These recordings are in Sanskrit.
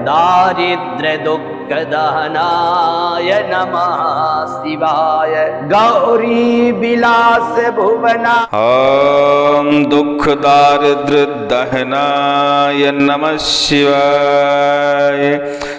दारिद्र्य दुःख दहनाय नमः शिवाय। गौरी विलास भुवना ओम दुख दारिद्र्य दहनाय नमः शिवाय।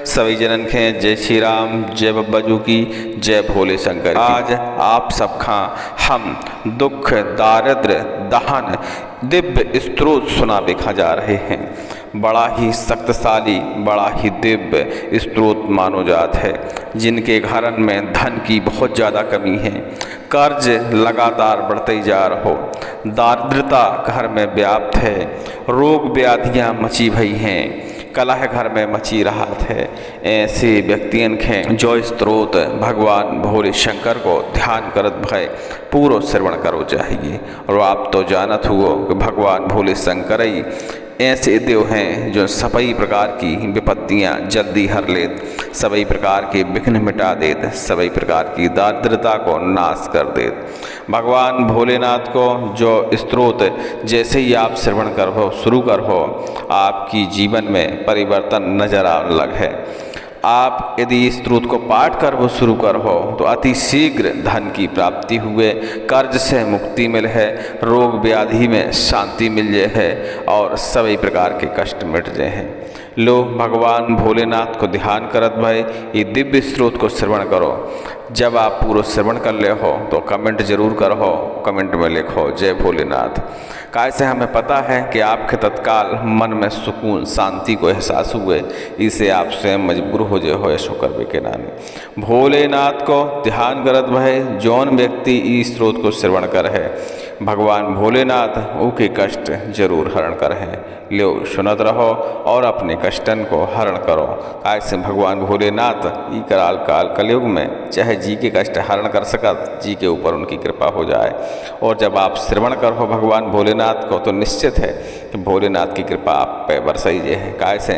सभी जनन के जय श्री राम, जय बब्बाजू की, जय भोले शंकर। आज आप सबका हम दुख दारिद्र्य दहन दिव्य स्त्रोत सुना देखा जा रहे हैं। बड़ा ही शक्तिशाली, बड़ा ही दिव्य स्त्रोत मानो जात है, जिनके घरन में धन की बहुत ज़्यादा कमी है, कर्ज लगातार बढ़ते जा रहो, दारिद्रता घर में व्याप्त है, रोग व्याधियाँ मची भई हैं, कलह घर में मची राहत है। ऐसे व्यक्तियन के जो स्त्रोत भगवान भोले शंकर को ध्यान करत भय पूरो श्रवण करो चाहिए। और आप तो जानत हुओ कि भगवान भोले शंकर ही ऐसे देव हैं जो सभी प्रकार की विपत्तियां जल्दी हर लेत, सभी प्रकार के विघ्न मिटा देत, सभी प्रकार की दारिद्रता को नाश कर देत। भगवान भोलेनाथ को जो स्त्रोत जैसे ही आप श्रवण करो, शुरू करो, आपकी जीवन में परिवर्तन नजर आने लग है। आप यदि इस स्त्रोत को पाठ कर वो शुरू कर हो तो अति शीघ्र धन की प्राप्ति हुए, कर्ज से मुक्ति मिल है, रोग व्याधि में शांति मिल जाए है और सभी प्रकार के कष्ट मिट जाए हैं। लो भगवान भोलेनाथ को ध्यान करत भाई ये दिव्य स्त्रोत को श्रवण करो। जब आप पूरा श्रवण कर ले हो तो कमेंट जरूर करो, कमेंट में लिखो जय भोलेनाथ। कैसे हमें पता है कि आपके तत्काल मन में सुकून शांति को एहसास हुए, इसे आप स्वयं मजबूर हो जाए हो ऐसो करवे के नानी। भोलेनाथ को ध्यान करत भय जौन व्यक्ति इस स्त्रोत को श्रवण कर है, भगवान भोलेनाथ उनके कष्ट जरूर हरण कर है। लो सुनत रहो और अपने कष्टन को हरण करो। ऐसे भगवान भोलेनाथ ई कराल काल कलयुग में चाहे जी के कष्ट हरण कर सकत, जी के ऊपर उनकी कृपा हो जाए। और जब आप श्रवण करो भगवान भोलेनाथ को तो निश्चित है कि भोलेनाथ की कृपा आप पे बरसाई जे है। कैसे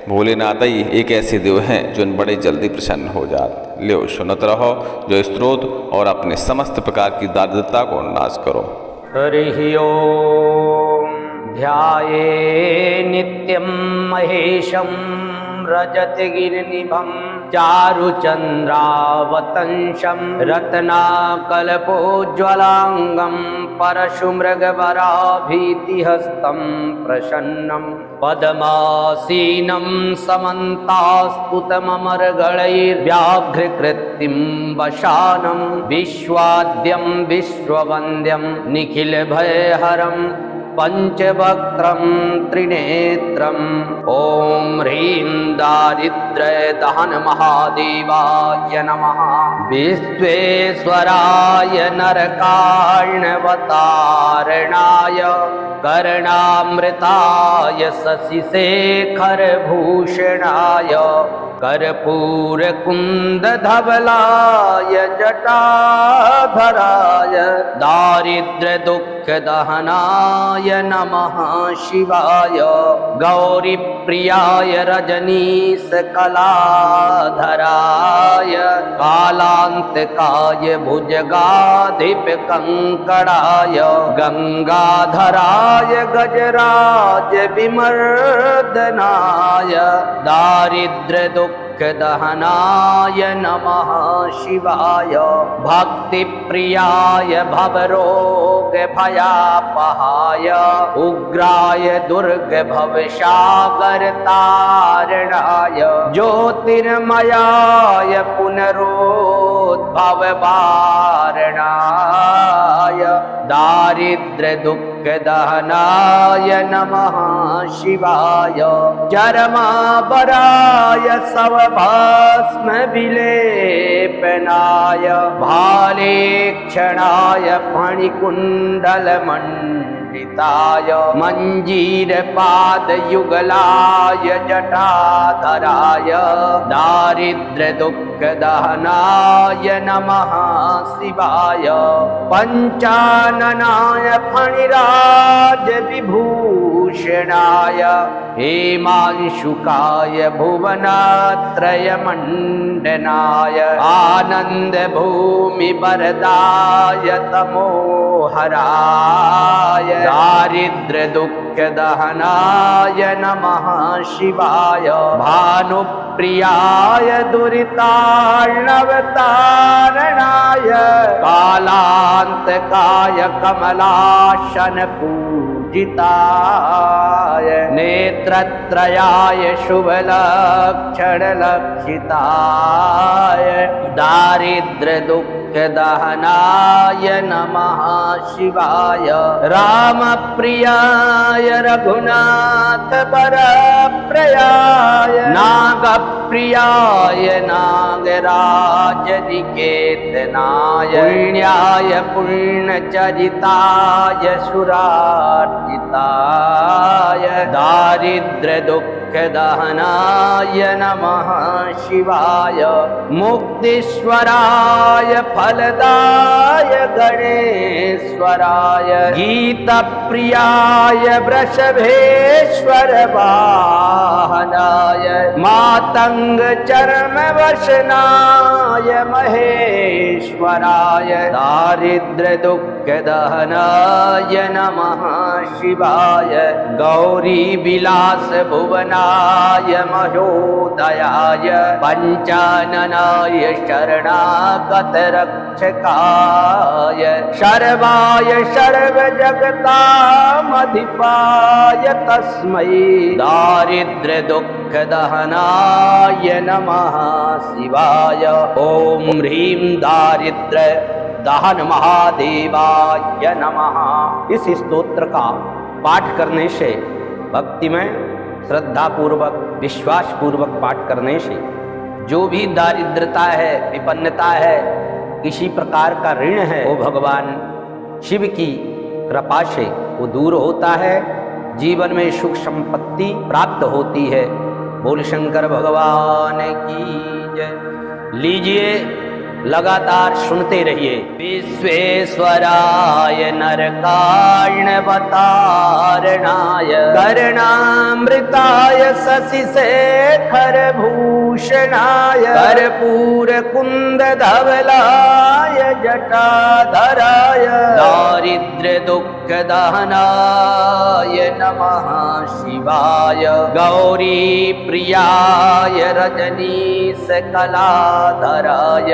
भोलेनाथ ही एक ऐसे देव हैं जो बड़े जल्दी प्रसन्न हो जाते। लो सुनत रहो जो स्त्रोत और अपने समस्त प्रकार की दारिद्रता को नाश करो। हरि ओम ध्याये नित्यं महेशं रजतगिरिनिभं चारुचन्द्रावतंशं रत्नाकल्पोज्ज्वलांगं परशुमृगवराभीतिहस्तं प्रसन्नं पद्मासीनं समन्तास्तुतममरगणैर्व्याघ्रकृतिं वशानं विश्वाद्यं विश्ववन्द्यं निखिलभयहरं पंचवक्त्रं त्रिनेत्रम् ओम ह्रीं दारिद्र्य दहन महादेवाय नमः। विश्वेश्वराय नरकार्णवतारणाय कर्णामृताय शशिशेखरभूषणाय कर्पूरकुन्दधवलाय जटाधराय दारिद्र्य दुःख दहनाय नमः शिवाय। गौरीप्रियाय रजनीशकलाधराय कालान्तकाय भुजगाधिपकङ्कणाय गंगाधराय गजराज विमर्दनाय दारिद्र्य दुःख दहनाय नमः शिवाय। भक्तिप्रियाय भवरोग भयापहाय उग्राय दुर्ग भवसागर तारणाय ज्योतिर्मयाय पुनरोद्भव वारणाय दारिद्र्य दुःख दहनाय नमः शिवाय। चरमाबराय सवभस्म विलेपनाय भालेक्षणाय फणिकुण्डलमण्डिताय मञ्जीरपादयुगलाय जटाधराय दारिद्र्य दुःख दहनाय नमः शिवाय। पंचाननाय फणिराज विभूषणाय भूषणाय हेमांशुकाय भुवनत्रयमण्डनाय आनन्दभूमिवरदाय तमोहराय दारिद्र्यदुःखदहनाय नमः शिवाय भानुप्रियाय दुरितार्णवतारणाय कालान्तकाय कमलाशनपूजिताय नेत्रत्रयाय शुभलक्षणलक्षिताय दारिद्र्यदुःखदहनाय नमः शिवाय रामप्रियाय रघुनाथ वरप्रयाय नागप्रियाय नागराजनिकेतनाय पुण्याय पुण्यचरिताय सुरार्चिताय दारिद्र्यदुःखदहनाय नमः शिवाय मुक्तीश्वराय फलदाय गणेश्वराय गीतप्रियाय वृषभेश्वर वाहनाय मातंग चर्मवशनाय महेश्वराय दारिद्र्यदुःखदहनाय नमः शिवाय गौरी विलास भुवनाय महोदयाय पंचाननाय शरणागत रक्षकाय शर्वाय सर्वजगतामधिपाय तस्मै दारिद्र्यदुःखदहनाय नमः शिवाय ओम ह्रीं दारिद्र्य दहन महादेवाय नमः। इस स्तोत्र का पाठ करने से भक्ति में श्रद्धा पूर्वक विश्वास पूर्वक पाठ करने से जो भी दारिद्रता है, विपन्नता है, किसी प्रकार का ऋण है, वो भगवान शिव की कृपा से वो दूर होता है, जीवन में सुख संपत्ति प्राप्त होती है। बोल शंकर भगवान की जय। लीजिए लगातार सुनते रहिए। विश्वेश्वराय नरकार्णवतारणाय कर्णामृताय शशिशेखर भूषणाय कर्पूर कुंद धवलाय जटाधराय दारिद्र्य दुःख दहनाय नमः शिवाय गौरी प्रियाय रजनीश कलाधराय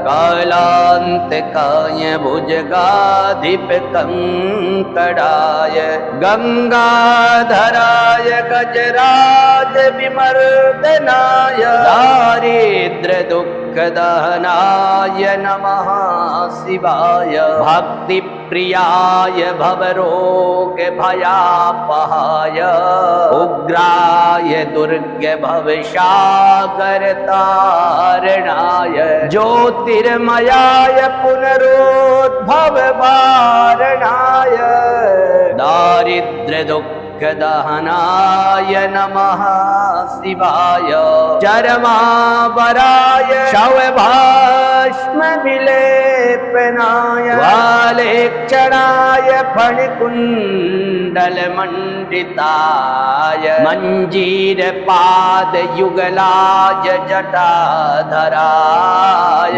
कालांतकाय भुजगाधिप कंकड़ाय गंगाधराय गजराज विमर्दनाय दारिद्र्य दुःख दहनाय नमः शिवाय भक्ति प्रियाय भवरोग भयापहाय उग्राय दुर्ग भवसागर तारणाय ज्योतिर्मयाय पुनरुद्भव वारणाय दारिद्र्य दुःख दहनाय नमः शिवाय चरमावराय शवभस्म विलेपनाय वालेक्षणाय फणिकुण्डल मंडिताय मंजीर पाद युगलाज जटाधराय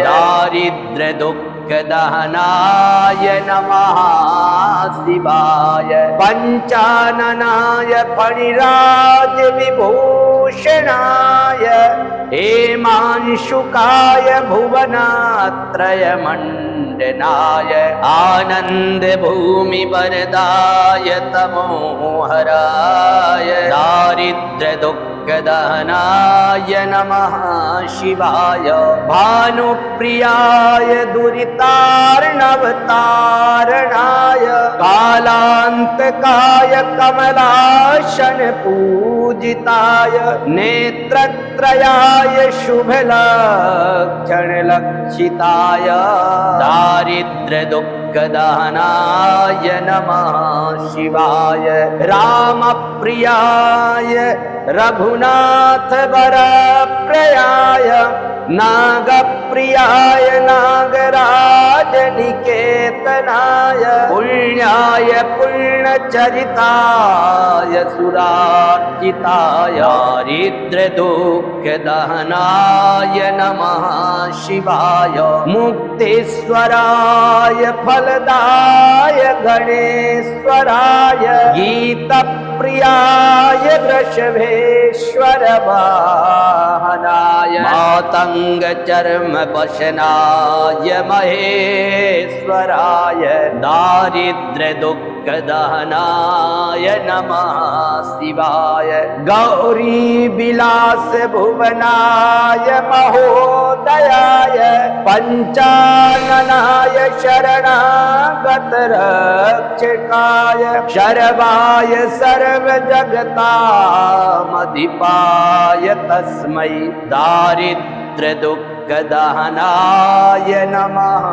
दारिद्र्य दुःख दहनाय नमः शिवाय पंचाननाय फणिराज विभूषणाय हेमांशुकाय भुवनत्रय मंडनाय आनंद भूमि वरदाय तमोहराय दारिद्र्य दुःख दहनाय नमः शिवाय भानुप्रियाय दुरितार्णवतारणाय कालांतकाय कमलाशन पूजिताय नेत्रत्रयाय शुभलक्षण लक्षिताय दारिद्र्य दुःख दहनाय नमः शिवाय रामप्रियाय रघुनाथ वरप्रयाय नागप्रियाय नागराजनिकेतनाय पुण्याय पुण्यचरिताय सुरार्चिताय दारिद्र्यदुःखदहनाय नमः शिवाय मुक्तेश्वराय फलदाय गणेश्वराय गीतप्रियाय वृषभेश्वर वाहनाय मातंग चर्म वशनाय महेश्वराय दारिद्र्य दुःख दहनाय नमः शिवाय गौरी विलास भुवनाय महोदयाय पंचाननाय शरणागत रक्षकाय शरवाय सर्व जगतामधिपाय तस्मै दारिद्र्य दुःख दहनाय नमः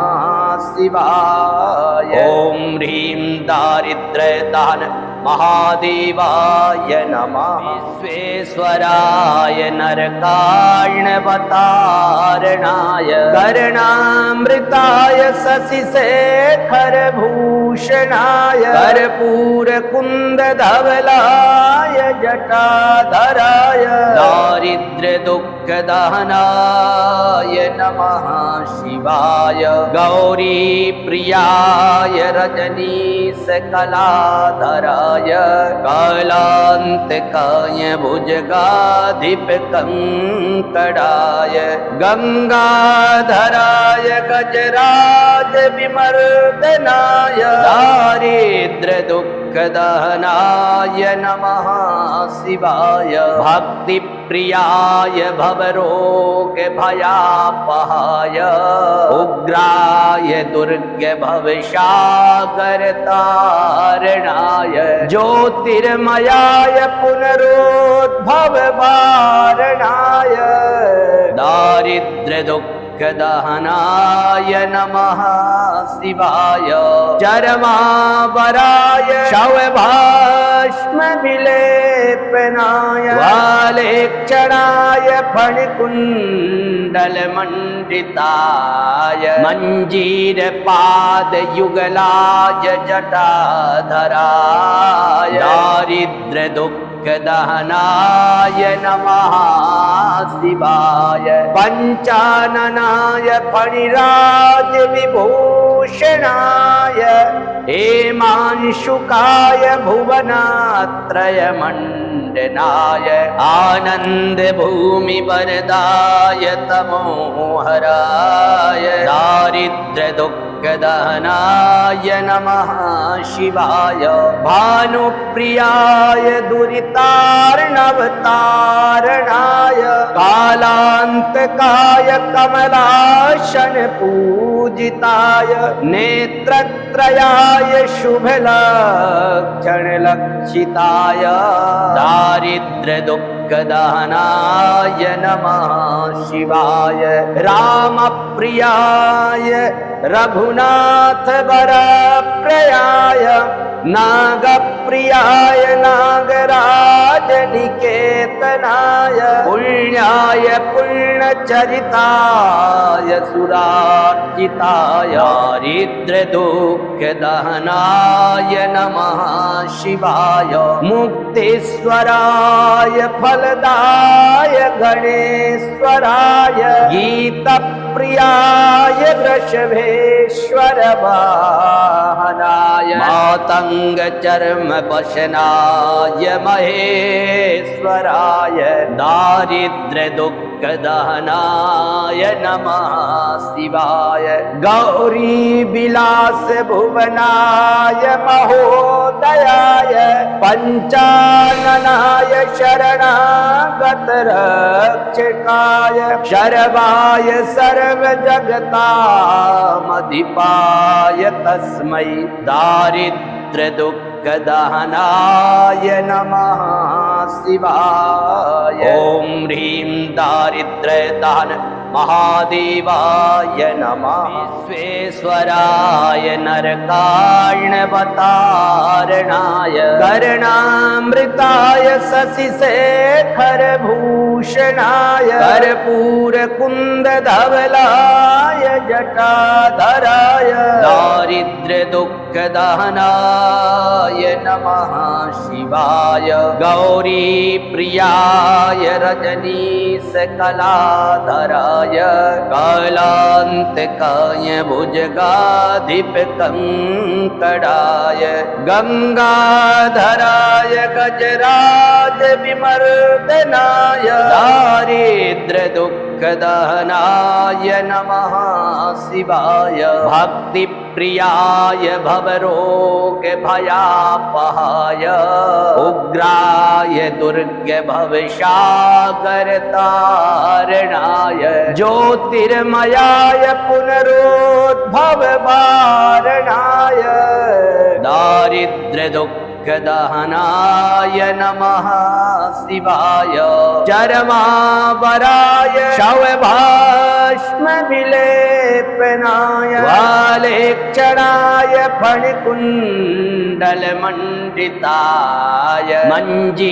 शिवाय ओम ह्रीं दारिद्र्य दहन महादेवाय नमः विश्वेश्वराय नरकार्णवतारणाय कर्णामृताय शशिशेखर भूषणाय कर्पूर कुंद धवलाय जटाधराय दारिद्र्य दुःख दहनाय नमः शिवाय गौरी प्रियाय रजनीश कलाधराय कालांतकाय भुजगाधिप कंकड़ाय गंगाधराय गजराज विमर्दनाय दारिद्र्य दुःख दहनाय नमः शिवाय भक्ति प्रियाय भवरोग भयापहाय उग्राय दुर्ग भवसागर तारणाय ज्योतिर्मयाय पुनरुद्भव वारणाय दारिद्र्य दुःख दहनाय नमः शिवाय चरमावराय शवभाष्म विलेपनाय वालेक्षणाय फणिकुण्डल मंडिताय मंजीर पाद युगलाय जटाधराय दारिद्र्य दुःख दहनाय नमः शिवाय पंचाननाय फणिराज विभूषणाय हेमांशुकाय भुवनात्रय मंडनाय आनंद भूमि वरदाय तमोहराय दारिद्र्य दुःख दहनाय नमः शिवाय भानुप्रियाय दुरितार्णवतारणाय कालांतकाय कमलाशन पूजिताय नेत्रत्रयाय शुभलक्षण लक्षिताय दारिद्र्य दुःख दहनाय नमः शिवाय रामप्रियाय रघुनाथ वरप्रयाय नागप्रियाय नागराजनिकेतनाय पुण्याय पुण्यचरिताय सुरार्चिताय दारिद्र्य दुःख दहनाय नमः शिवाय मुक्तेश्वराय फलदाय गणेश्वराय गीतप्रियाय वृषभेश्वर वाहनाय मातंग चर्म वशनाय महेश्वराय दारिद्र्य दुःख दहनाय नमः शिवाय गौरी विलास भुवनाय महोदयाय पंचाननाय शरणागत रक्षकाय शरवाय सर्व जगतामधिपाय तस्मै दारिद्र्य दुःख दहनाय नमः शिवाय ओम ह्रीं दारिद्र्य दहन महादेवाय नमः। विश्वेश्वराय नरकार्णवतारणाय कर्णामृताय शशिशेखरभूषणाय कर्पूरकुन्दधवलाय जटाधराय दारिद्र्यदुःखदहनाय नमः शिवाय गौरीप्रियाय रजनीशकलाधराय कालान्तकाय भुजगाधिपकङ्कणाय गङ्गाधराय गजराजविमर्दनाय दारिद्र्यदुःखदहनाय नमः शिवाय भक्तिप्रियाय भवरोगभयापहाय उग्राय दुर्गभवसागरतारणाय ज्योतिर्मयाय पुनरुद्भववारणाय दारिद्र्यदुःखदहनाय नमः शिवाय चरमावराय शवभस्मविलेपनाय वालेक्षणाय फणिकुण्डलमण्डिताय मञ्जीरपादयुगलाय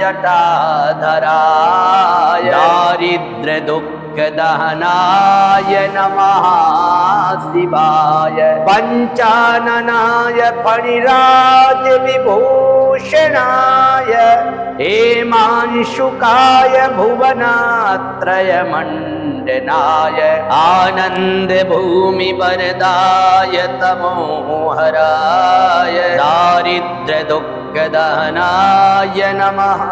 जटाधराय दारिद्र्यदुःखदहनाय नमः शिवाय पञ्चाननाय फणिराजविभूषणाय हेमांशुकाय भुवनात्रयमण्डनाय आनन्दभूमिवरदाय तमोहराय दारिद्र्यदुःखदहनाय नमः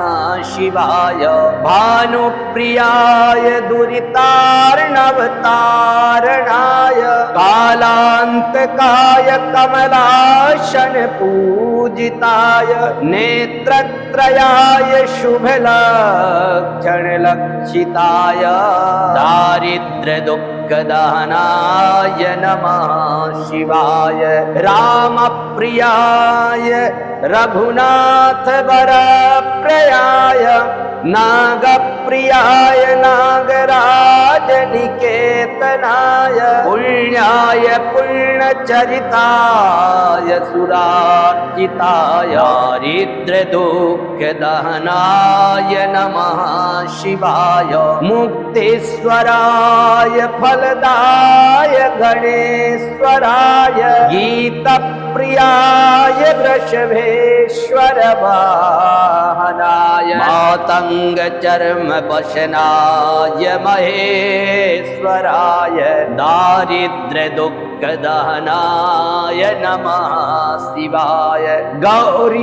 शिवाय भानुप्रियाय दुरितार्णवतारणाय कालान्तकाय कमलाशनपूजिताय नेत्रत्रयाय शुभलक्षणलक्षिताय दारिद्र्यदुःखदहनाय नमः शिवाय रामप्रियाय रघुनाथवरप्रयाय नागप्रियाय नागराजनिकेतनाय पुण्याय पुण्यचरिताय सुरार्चिताय दारिद्र्यदुःखदहनाय नमः शिवाय मुक्तेश्वराय फलदाय गणेश्वराय गीतप्रियाय वृषभेश्वर वाहनाय मातङ्गचर्मवशनाय महेश्वराय दारिद्र्यदुःखदहनाय नमः शिवाय गौरीविलासभुवनाय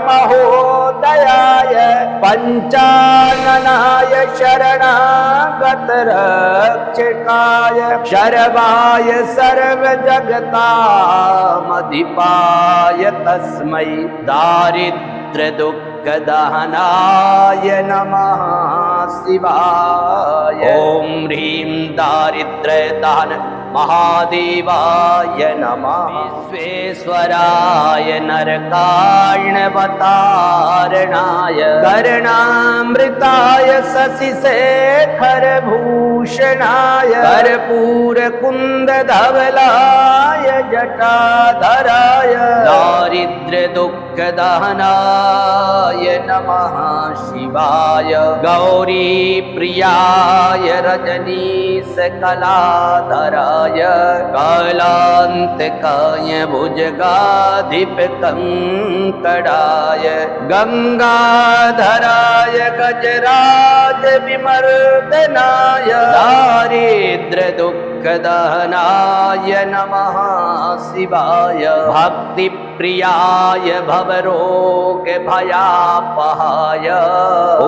महोदयाय पञ्चाननाय शरणागतरक्षकाय शरवाय सर्वजगतामधिपाय तस्मै दारिद्र्यदुःखदहनाय नमः शिवाय ॐ ह्रीं दारिद्र्यदहन महादेवाय नमः। विश्वेश्वराय नरकार्णवतारणाय कर्णामृताय शशिशेखरभूषणाय कर्पूरकुन्दधवलाय जटाधराय दारिद्र्यदुःखदहनाय नमः शिवाय गौरीप्रियाय रजनीशकलाधराय कालान्तकाय भुजगाधिपकङ्कणाय गङ्गाधराय गजराजविमर्दनाय दारिद्र्यदुःखदहनाय नमः शिवाय भक्तिप्रियाय भवरोगभयापहाय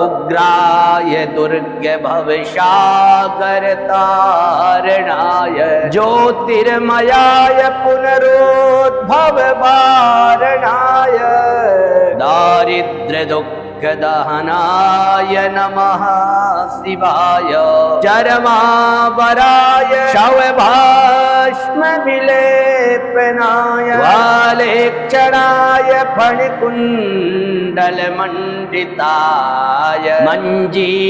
उग्राय दुर्गभवसागरतारणाय ज्योतिर्मयाय पुनरुद्भववारणाय दारिद्र्यदुःख दुःखदहनाय नमः शिवाय चरमावराय शवभस्मविलेपनाय वालेक्षणाय फणिकुण्डलमण्डिताय मञ्जीरपादयुगलाय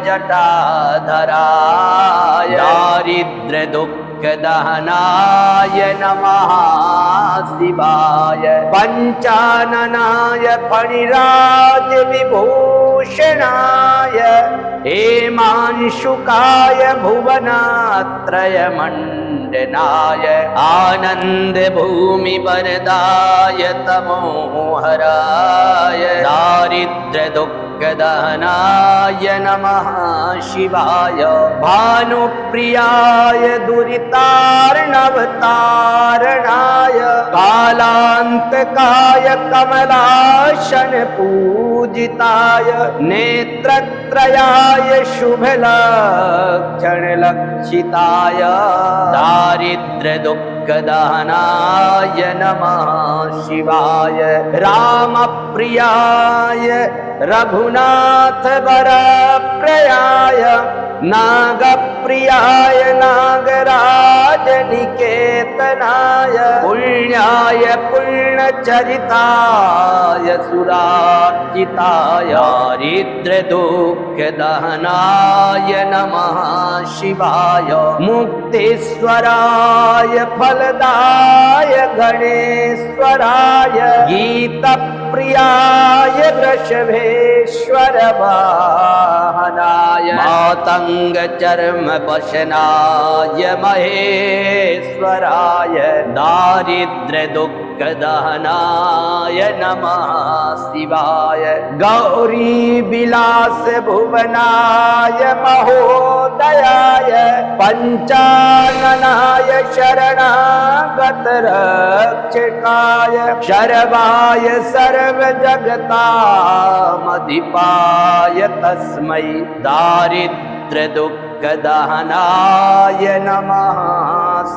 जटाधराय दारिद्र्यदुःखदहनाय नमः शिवाय पञ्चाननाय फणिराजविभूषणाय हेमांशुकाय भुवनात्रयमण्डनाय आनन्दभूमिवरदाय तमोहराय दारिद्र्यदुःखदहनाय नमः शिवाय भानुप्रियाय दुरितार्णवतारणाय कालान्तकाय कमलाशन पूजिताय नेत्रत्रयाय शुभलक्षणलक्षिताय दारिद्र्यदुःखदहनाय नमः शिवाय रामप्रियाय रघुनाथ वरप्रयाय नागप्रियाय नागराजनिकेतनाय पुण्याय पुण्यचरिताय सुरार्चिताय दारिद्र्यदुःखदहनाय नमः शिवाय मुक्तेश्वराय फलदाय गणेश्वराय गीतप्रियाय वृषभेश्वर वाहनाय मातङ्गचर्मवशनाय महेश्वराय दारिद्र्यदुःखदहनाय नमः शिवाय गौरीविलास भुवनाय महोदयाय पञ्चाननाय शरणागतरक्षकाय शर्वाय सर्वजगतामधिपाय तस्मै दारिद्र्यदुःखदहनाय नमः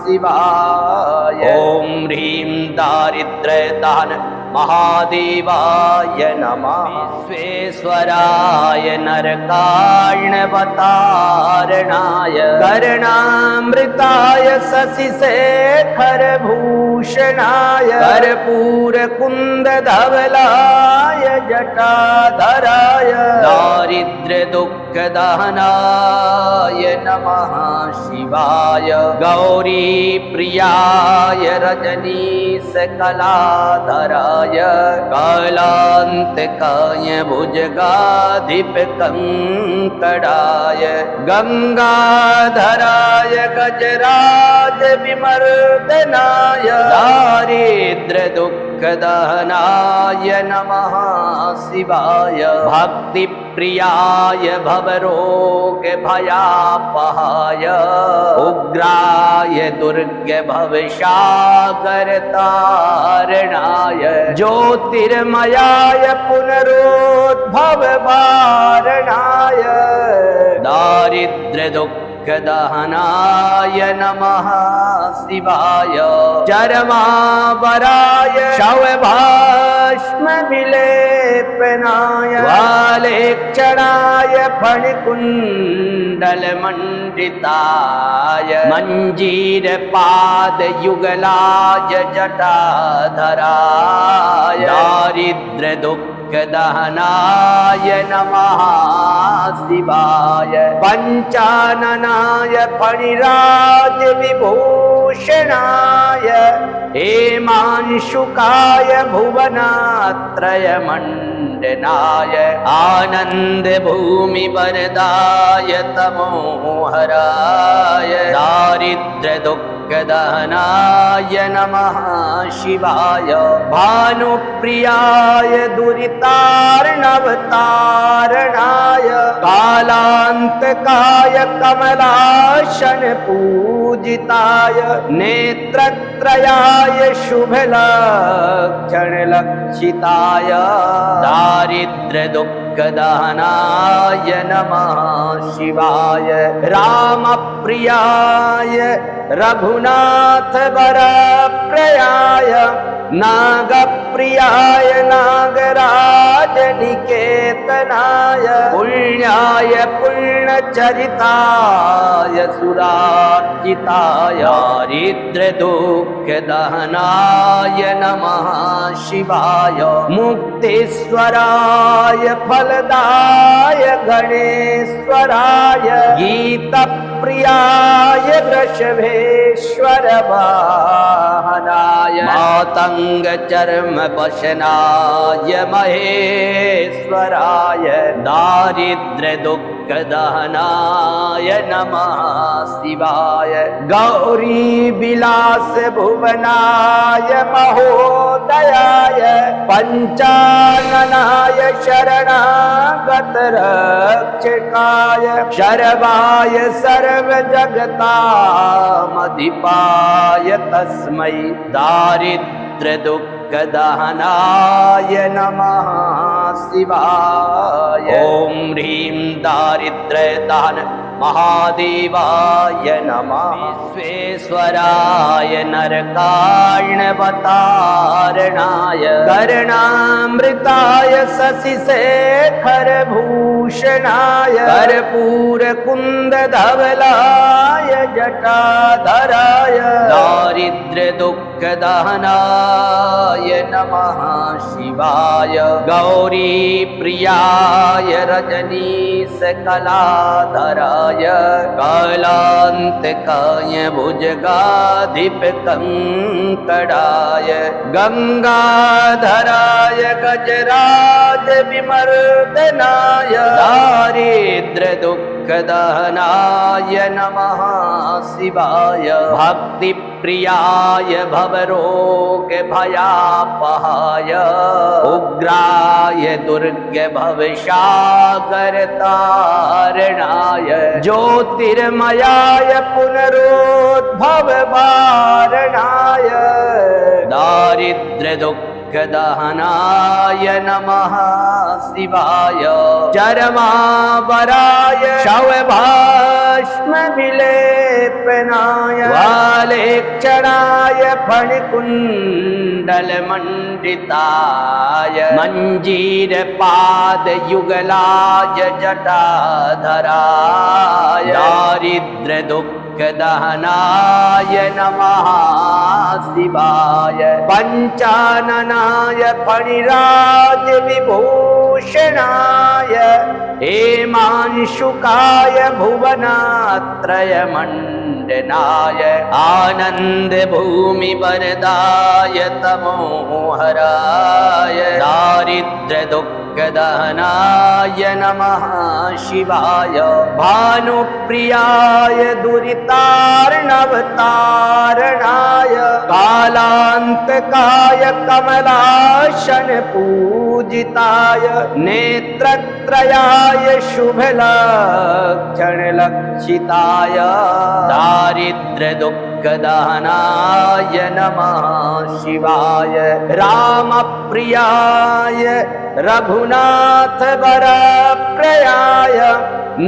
शिवाय ॐ ह्रीं दारिद्र्यदहन महादेवाय नमः विश्वेश्वराय नरकार्णवतारणाय कर्णामृताय शशिशेखरभूषणाय कर्पूरकुन्दधवलाय जटाधराय दारिद्र्यदुःखदहनाय नमः शिवाय गौरीप्रियाय रजनीशकलाधराय कालान्तकाय भुजगाधिपकङ्कणाय गङ्गाधराय गजराजविमर्दनाय दारिद्र्यदुःखदहनाय नमः शिवाय भक्तिप्रियाय भवरोगभयापहाय उग्राय दुर्गभवसागरतारणाय ज्योतिर्मयाय पुनरुद्भववारणाय दारिद्र्यदुःखदहनाय नमः शिवाय चरमावराय शवभस्मविलेपनाय वालेक्षणाय फणिकुण्डलमण्डिताय मञ्जीरपादयुगलाय जटाधराय दारिद्र्यदुःखदहनाय नमः शिवाय पञ्चाननाय फणिराजविभूषणाय हेमांशुकाय भुवनात्रयमण्डनाय आनन्दभूमिवरदाय तमोहराय दारिद्र्यदुःखदहनाय नमः शिवाय भानुप्रियाय दुरितार्णवतारणाय कालान्तकाय कमलाशन पूजिताय नेत्रत्रयाय शुभलक्षणलक्षिताय दारिद्र्यदुःखदहनाय नमः शिवाय रामप्रियाय रघुनाथ वरप्रयाय नागप्रियाय नाग निकेतनाय पुण्याय पुण्यचरिताय सुरार्चिताय दारिद्र्य दुःख दहनाय नमः शिवाय मुक्तेश्वराय फलदाय गणेश्वराय गीतप्रियाय वृषभेश्वर वाहनाय मातंग चर्म वशनाय महेश्वराय दारिद्र्य दुःख दहनाय नमः शिवाय गौरी विलास भुवनाय महोदयाय पंचाननाय शरणागत रक्षकाय शर्वाय सर्व जगतामधिपाय तस्मै दारिद्र्य दुःख दहनाय नमः शिवाय ओम ह्रीं दारिद्र्य दहन महादेवाय नमः विश्वेश्वराय नरकार्णवतारणाय कर्णामृताय शशिशेखर भूषणाय कर्पूर कुंद धवलाय जटाधराय दारिद्र्य दुःख दहनाय नमः शिवाय गौरी प्रियाय रजनीश कलाधराय कालांतकाय भुजगाधिप कंकड़ाय गंगाधराय गजराज विमर्दनाय दारिद्र्य दुःख दहनाय नमः शिवाय भक्ति प्रियाय भवरोग भयापहाय उग्राय दुर्ग भवसागर तारणाय ज्योतिर्मयाय पुनरुद्भव वारणाय दारिद्र्य दुःख दहनाय नमः शिवाय चरमावराय शवभस्म विलेपनाय वालेक्षणाय फणिकुण्डल मंडिताय मंजीर पाद युगलाय जटाधराय दारिद्र्य दुःख दहनाय नमः शिवाय पंचाननाय फणिराज विभूषणाय हेमांशुकाय भुवनात्रय मंडनाय आनंद भूमि वरदाय तमोहराय दारिद्र्य दुःख दहनाय नमः शिवाय भानुप्रियाय दुरितार्णवतारणाय कालांतकाय कमलाशन पूजिताय नेत्रत्रयाय शुभलक्षण लक्षिताय दारिद्र्य दुःख दहनाय नमः शिवाय रामप्रियाय रघुनाथ वरप्रयाय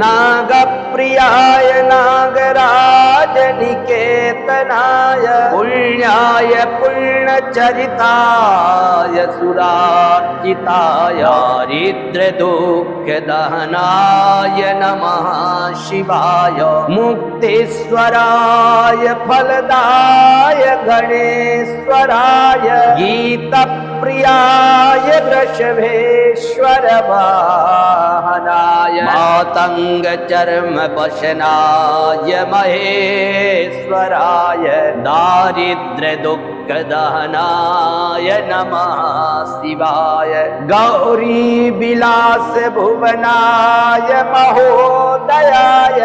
नागप्रियाय नागराज निकेतनाय पुण्याय पुण्यचरिताय सुरार्चिताय दारिद्र्य दुःख दहनाय नमः शिवाय मुक्तेश्वराय फलदाय गणेश्वराय गीतप्रियाय वृषभेश्वर वाहनाय मातंग चर्म वशनाय महेश्वराय दारिद्र्य दुःख दहनाय नमः शिवाय गौरी विलास भुवनाय महोदयाय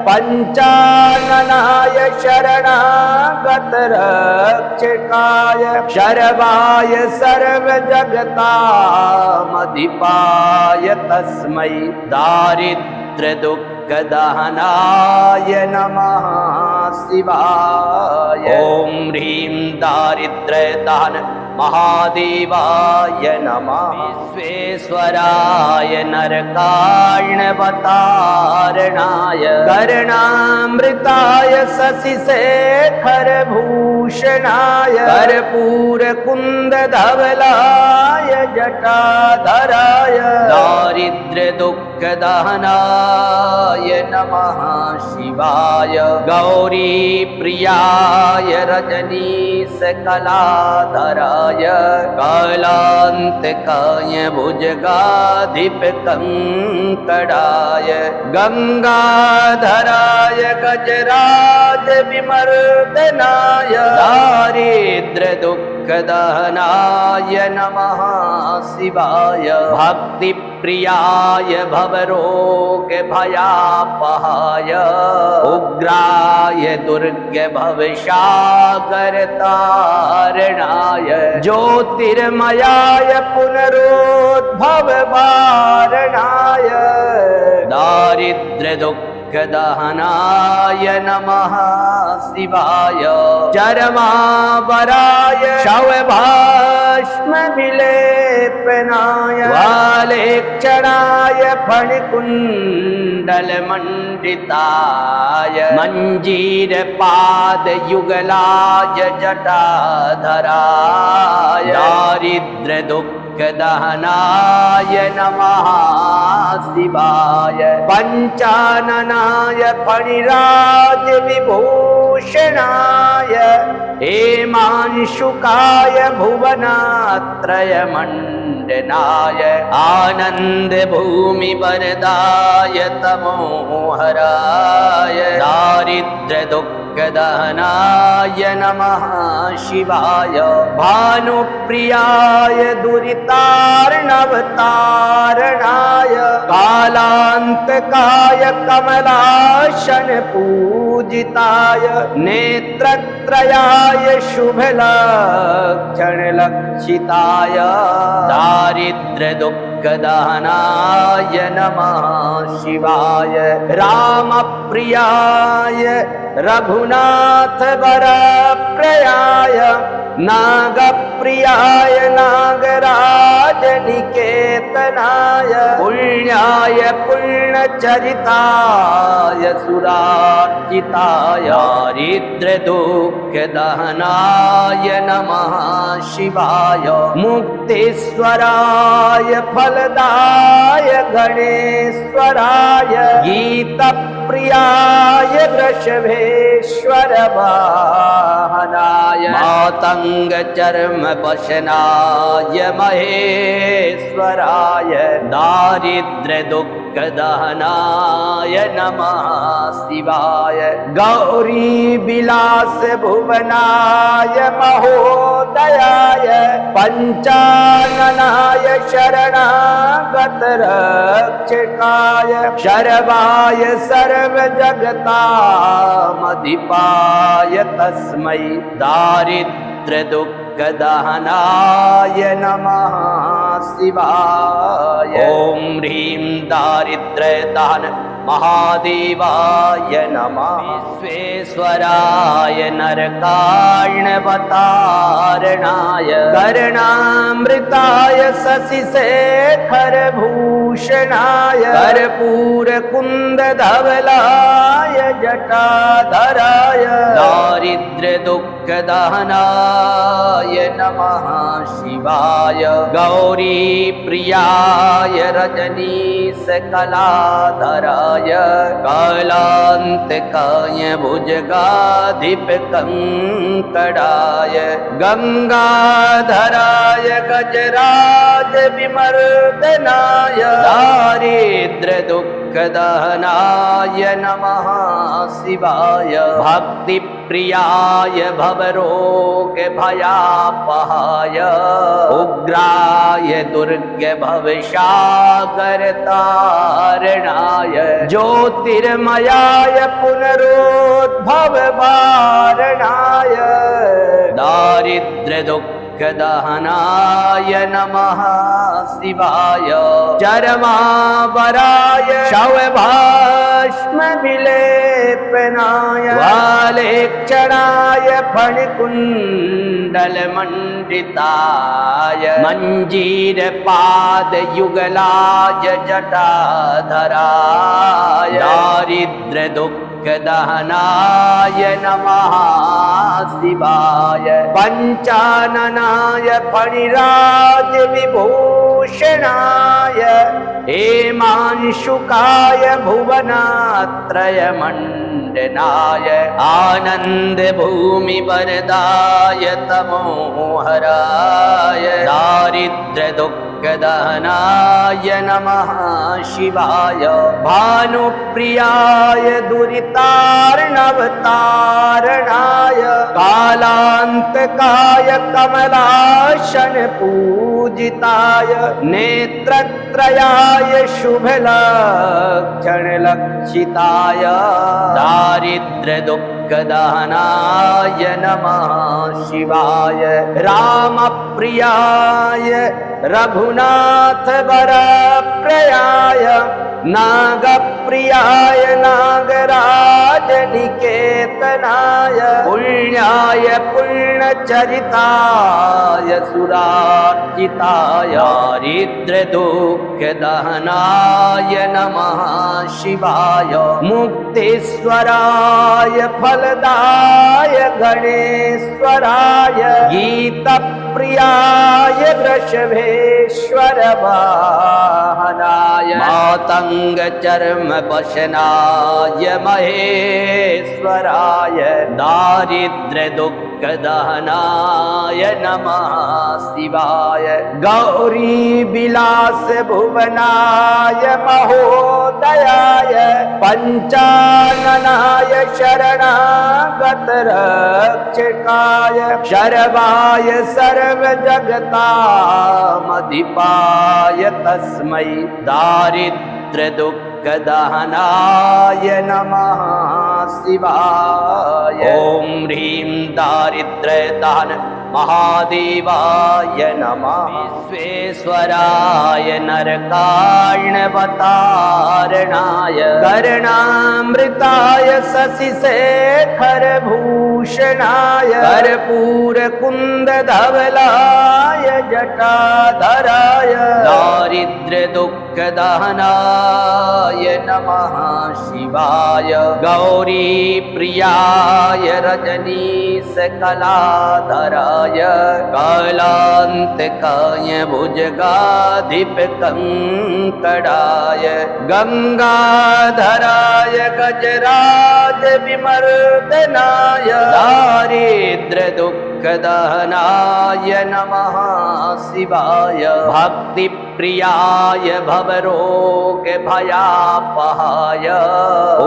पंचाननाय शरणागत रक्षकाय शर्वाय सर्व जगतामधिपाय तस्मै दारिद्र्य दुःख दहनाय नमः शिवाय ओम ह्रीं दारिद्र्य दहन महादेवाय नमः विश्वेश्वराय नरकार्णवतारणाय कर्णामृताय शशिशेखर भूषणाय कर्पूर कुंद धवलाय जटाधराय दारिद्र्य दुःख दहनाय नमः शिवाय गौरी प्रियाय रजनीश कलाधराय कालांतकाय भुजगाधिप कंकड़ाय गंगाधराय गजराज विमर्दनाय दारिद्र्य दुःख दहनाय नमः शिवाय भक्ति प्रियाय भवरोग भयापहाय उग्राय दुर्ग भवसागर तारणाय ज्योतिर्मयाय पुनरुद्भव वारणाय दारिद्र्य दुःख दहनाय नमः शिवाय चरमावराय शवभस्म विलेपनाय वालेक्षणाय फणिकुण्डल मंडिताय मंजीर पाद युगलाय जटाधराय दारिद्र्य दुःख दहनाय नमः शिवाय पंचाननाय फणिराज विभूषणाय हेमांशुकाय भुवनात्रय मंडनाय आनंद भूमि वरदाय तमोहराय दारिद्र्य दुःख दहनाय नमः शिवाय भानुप्रियाय दुरितार्णवतारणाय कालांतकाय कमलाशन पूजिताय नेत्रत्रयाय शुभलक्षण लक्षिताय दारिद्र्य दुःख दहनाय नमः शिवाय रामप्रियाय रघुनाथ वरप्रयाय नागप्रियाय नागराज निकेतनाय पुण्याय पुण्यचरिताय सुरार्चिताय दारिद्र्य दुःख दहनाय नमः शिवाय मुक्तेश्वराय फलदाय गणेश्वराय गीतप्रियाय वृषभेश्वर वाहनाय मातंग चर्म वशनाय महेश्वराय दारिद्र्य दुःख दहनाय नमः शिवाय गौरी विलास भुवनाय महोदयाय पंचाननाय शरणागत रक्षकाय शरवाय सर्व जगतामधिपाय तस्मै दारिद्र्य दुःख दहनाय नमः शिवाय ओम ह्रीं दारिद्र्य दहन महादेवाय नमः विश्वेश्वराय नरकार्णवतारणाय कर्णामृताय शशिशेखर भूषणाय कर्पूर कुंद धवलाय जटाधराय दारिद्र्य दुःख दहनाय नमः शिवाय गौरी प्रियाय रजनीश कलाधराय कालांतकाय भुजगाधिप कंकड़ाय गंगाधराय गजराज विमर्दनाय दारिद्र्य दुःख दहनाय नमः शिवाय भक्ति प्रियाय भवरोग भयापहाय उग्राय दुर्ग भवसागर तारणाय ज्योतिर्मयाय पुनरुद्भव वारणाय दारिद्र्य दुःख दहनाय नमः शिवाय चरमावराय शवभस्म विलेपनाय वालेक्षणाय फणिकुण्डल मंडिताय मंजीर पाद युगलाय जटाधराय दारिद्र्य दुःख दहनाय नमः शिवाय पंचाननाय फणिराज विभू भूषणाय हेमांशुकाय भुवनात्रयमण्डनाय आनन्द भूमि वरदाय तमोहराय दारिद्र्य दुःखदहनाय नमः शिवाय भानुप्रियाय दुरितार्णवतारणाय कालान्तकाय कमलाशन पूजिताय नेत्रत्रयाय शुभलक्षणलक्षिताय दारिद्र्य दुःखदहनाय नमः शिवाय रामप्रियाय रघुनाथ वरप्रयाय नागप्रियाय नागराज निकेतनाय पुण्याय पुण्यचरिताय सुरार्चिताय दारिद्र्य दुःखदहनाय नमः शिवाय मुक्तेश्वराय फलदाय गणेश्वराय गीतप्रियाय वृषभेश्वर वाहनाय मातंग चर्म वशनाय महेश्वराय दारिद्र्य दुःखदहनाय नमः शिवाय गौरी विलास भुवनाय महोदयाय पंचाननाय शरणागत रक्षकाय शर्वाय सर्वजगतामधिपाय तस्मै दारिद्र्य दुःखदहनाय नमः शिवाय ॐ ह्रीं दारिद्र्य दहन महादेवाय नमः विश्वेश्वराय नरकार्णवतारणाय कर्णामृताय शशिशेखर भूषणाय कर्पूरकुन्दधवलाय जटाधराय दारिद्र्य दुःखदहनाय नमः शिवाय गौरी प्रियाय रजनीशकलाधराय कालान्तकाय भुजगाधिपकङ्कणाय गङ्गाधराय गजराज विमर्दनाय दारिद्र्य दुःखदहनाय नमः शिवाय भक्तिप्रियाय भवरोग भयापहाय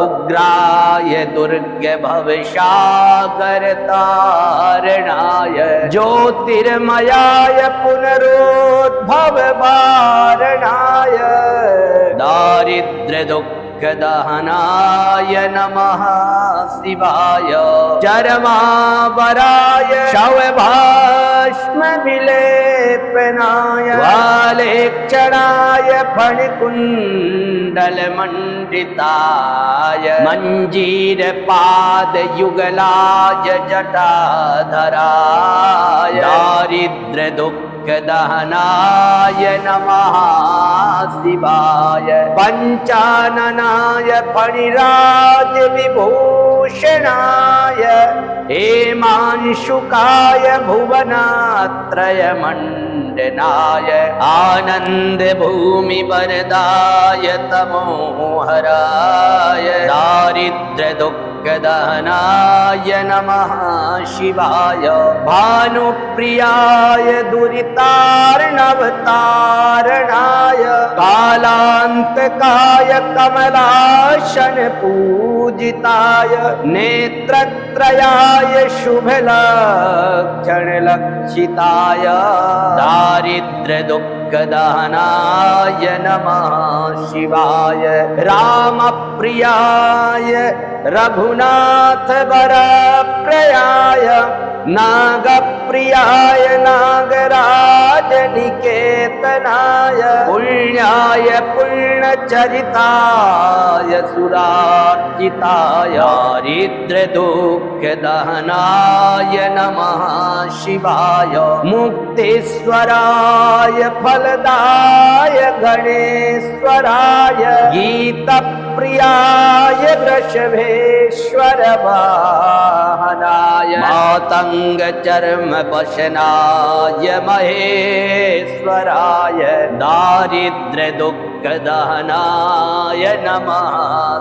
उग्राय दुर्ग भवसागरतारणाय ज्योतिर्मयाय पुनरुद्भव वारणाय दारिद्र्य दुःखदहनाय नमः शिवाय चरमावराय शवभाष्म विलेपनाय वालेक्षणाय फणिकुण्डलमण्डिताय मञ्जीरपादयुगलाय जटाधराय दारिद्र्य दुःखदहनाय नमः शिवाय पंचाननाय फणिराज विभूषणाय हेमांशुकाय भुवनात्रयमण्डनाय आनन्द भूमि वरदाय तमोहराय दारिद्र्य दुःखदहनाय नमः शिवाय भानुप्रियाय दुरितार्णवतारणाय कालान्तकाय कमलाशन पूजिताय नेत्रत्रयाय शुभलक्षणलक्षिताय दारिद्र्य दुःखदहनाय नमः शिवाय रामप्रियाय रघुनाथ वरप्रयाय नागप्रियाय नागराज निकेतनाय पुण्याय पुण्यचरिताय सुरार्चिताय दारिद्र्य दुःखदहनाय नमः शिवाय मुक्तेश्वराय फलदाय गणेश्वराय गीतप्रियाय वृषभेश्वर वाहनाय मातंग चर्म वशनाय महेश्वराय दारिद्र्य दुःख दहनाय नमः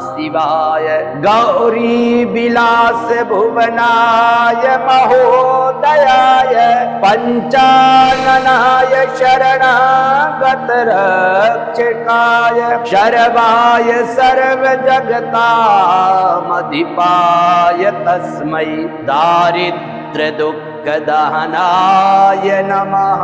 शिवाय गौरी विलास भुवनाय महोदयाय पंचाननाय शरणागत रक्षकाय शर्वाय सर्वजगतामधिपाय तस्मै दारिद्र्य दुःख दहनाय नमः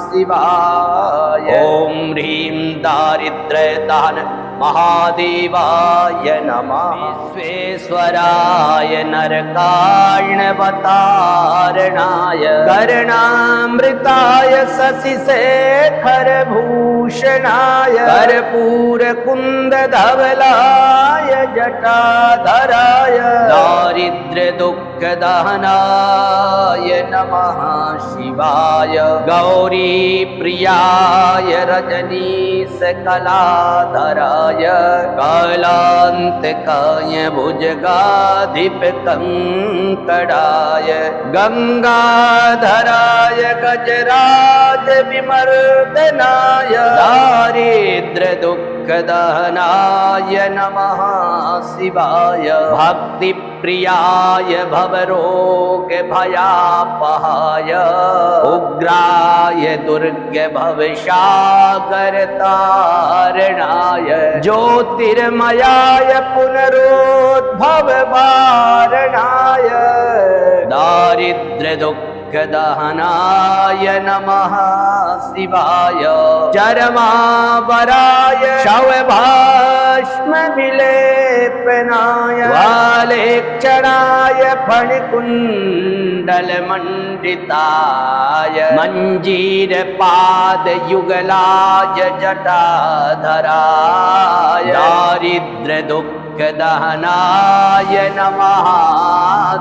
शिवाय ओम ह्रीं दारिद्र्य दहन महादेवाय नमः विश्वेश्वराय नरकार्णवतारणाय कर्णामृताय शशिशेखर भूषणाय कर्पूर कुंद धवलाय जटाधराय दारिद्र्य दुःख दहनाय नमः शिवाय गौरी प्रियाय रजनीश कलाधराय कालांतकाय भुजगाधिप कंकड़ाय गंगाधराय गजराज विमर्दनाय दारिद्र्य दुःख दहनाय नमः शिवाय भक्ति प्रियाय भवरोग भयापहाय उग्राय दुर्ग भवसागर तारणाय ज्योतिर्मयाय पुनरुद्भव वारणाय दारिद्र्य दुःख दहनाय नमः शिवाय चरमावराय शवभाष्म विलेपनाय वालेक्षणाय फणिकुण्डल मंडिताय मंजीर पाद युगलाय जटाधराय दारिद्र्य दुःख दहनाय नमः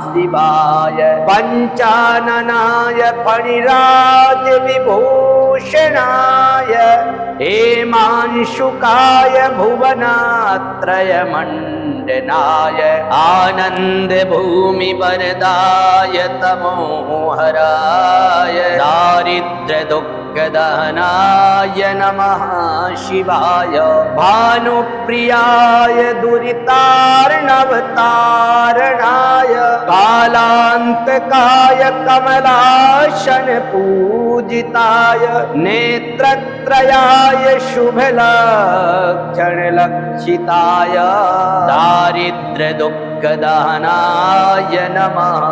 शिवाय पंचाननाय फणिराज विभूषणाय हेमांशुकाय भुवनात्रय मंडनाय आनंद भूमि वरदाय तमोहराय दारिद्र्य दुःख दहनाय नमः शिवाय भानुप्रियाय दुरितार्णवतारणाय कालांतकाय कमलाशन पूजिताय नेत्रत्रयाय शुभलक्षण लक्षिताय दारिद्र्य दुःख दहनाय नमः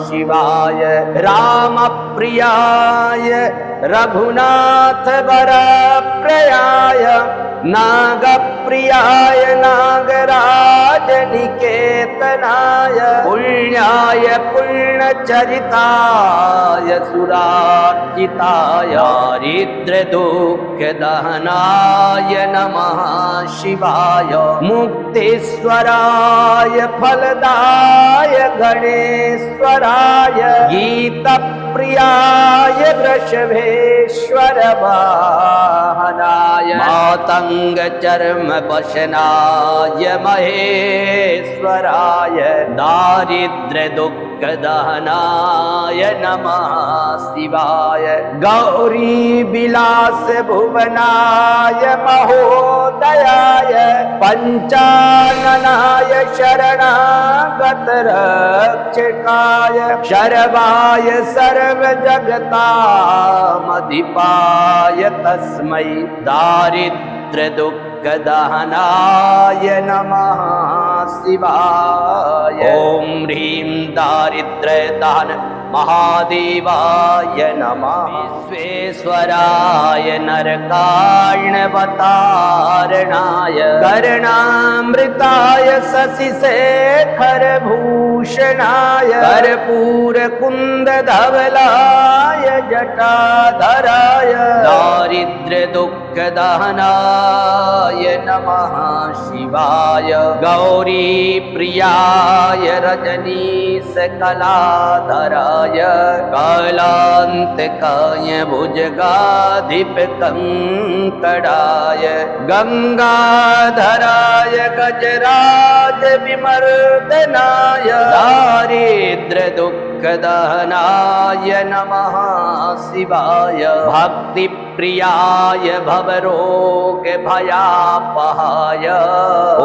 शिवाय रामप्रियाय रघुनाथ वरप्रयाय नागप्रियाय नागराज निकेतनाय पुण्याय पुण्यचरिताय सुरार्चिताय दारिद्र्य दुःख दहनाय नमः शिवाय मुक्तेश्वराय फलदाय गणेश्वराय गीतप्रियाय वृषभेश्वर वाहनाय मातंग चर्म वशनाय महेश्वराय दारिद्र्य दुःख दहनाय नमः शिवाय गौरी विलास भुवनाय महोदयाय पंचाननाय शरणागत रक्षकाय शर्वाय सर्वजगतामधिपाय तस्मै दारिद्र्य दुःख दहनाय नमः शिवाय ओम ह्रीं दारिद्र्य दहन महादेवाय नमः विश्वेश्वराय नरकार्णवतारणाय कर्णामृताय शशिशेखर भूषणाय कर्पूर कुंद धवलाय जटाधराय दारिद्र्य दुःख दहनाय नमः शिवाय गौरी प्रियाय रजनीश कलाधराय कालान्तकाय भुजगाधिपकङ्कणाय गङ्गाधराय गजराज विमर्दनाय दारिद्र्यदुःखदहनाय नमः शिवाय भक्तिप्रियाय भवरोगभयापहाय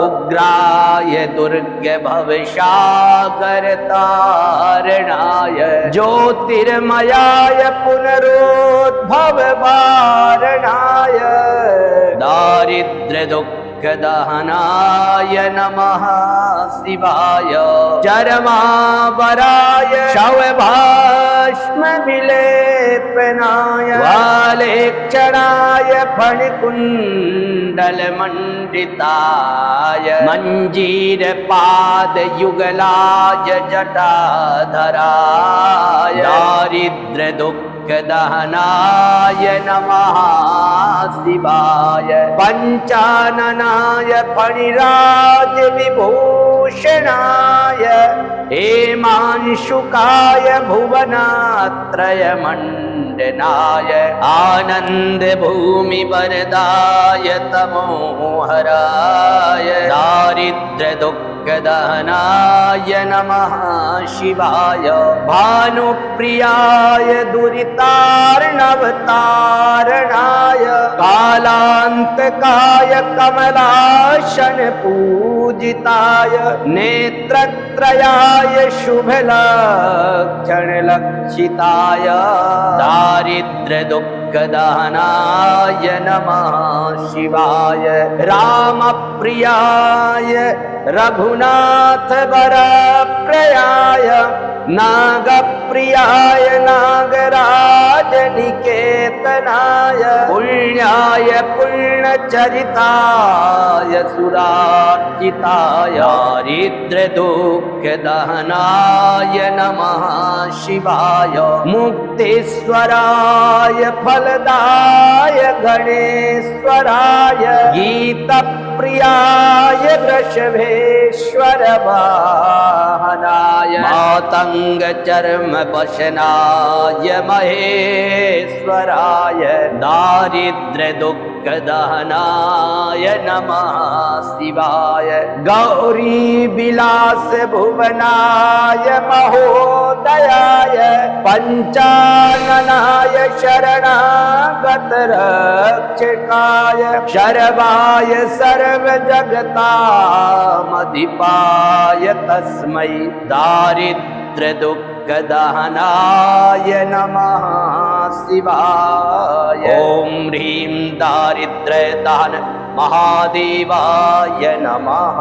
उग्राय दुर्गभवसागरतारणाय ज्योतिर्मयाय पुनरुद्भववारणाय दारिद्र्यदुःखदहनाय नमः शिवाय चरमावराय शवभस्मविलेपनाय वालेक्षणाय फणिकुण्डलमण्डिताय मञ्जीरपादयुगलाय जटाधराय दारिद्र्यदुःखदहनाय नमः शिवाय पञ्चाननाय फणिराज विभूषणाय हेमांशुकाय भुवनात्रयमण्डनाय आनन्दभूमिवरदाय तमोहराय दारिद्र्यदुःखदहनाय नमः शिवाय भानुप्रियाय दुरितार्णवतारणाय कालान्तकाय कमलाशन पूजिताय नेत्रत्रयाय शुभलक्षणलक्षिताय दारिद्र्यदुःखदहनाय नमः शिवाय रामप्रियाय रघुनाथवरप्रयाय नागप्रियाय नागराजनिकेतनाय पुण्याय पुण्यचरिताय सुरार्चिताय दारिद्र्यदुःखदहनाय नमः शिवाय मुक्तेश्वराय फलदाय गणेश्वराय गीतप्रियाय वृषभेश्वर वाहनाय मातङ्गचर्मवशनाय महेश्वराय दारिद्र्यदुःखदहनाय नमः शिवाय गौरीविलास भुवनाय महोदयाय पञ्चाननाय शरणागतरक्षकाय शरवाय सर्वजगतामधिपाय तस्मै दारिद्र्यदुःखदहनाय नमः शिवाय ॐ ह्रीं दारिद्र्यदहन महादेवाय नमः।